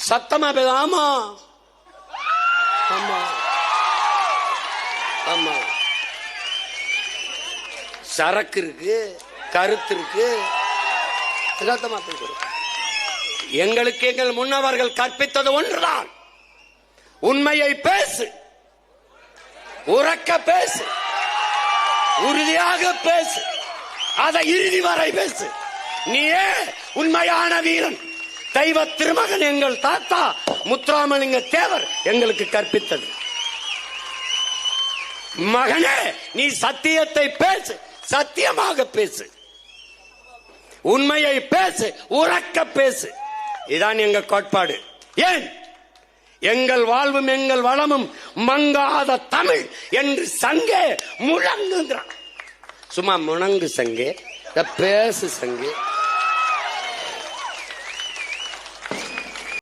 சத்தமா பேச. ஆமா ஆமா ஆமா. சரக்கு இருக்கு, கருத்து இருக்கு. சத்தமா பேச. எங்களுக்கு எங்கள் முன்னவர்கள் கற்பித்தது ஒன்றுதான். உண்மையை பேசு, உறக்க பேசு, உறுதியாக பேசு, அதை இறுதி வரை பேசு. நீயே உண்மையான வீரன். தெய்வ திருமகன் எங்கள் தாத்தா முத்துராமலிங்க தேவர் எங்களுக்கு கற்பித்தது. மகனே, நீ சத்தியத்தை பேசு, சத்தியமாக பேசு, உண்மையை பேசு, உறக்க பேசு. இதான் எங்க கோட்பாடு. ஏன் எங்கள் வாழ்வும் எங்கள் வளமும் மங்காத தமிழ் என்று சங்கே முழங்குகிறான். சும்மா முழங்கு சங்கே, பேசு சங்கே.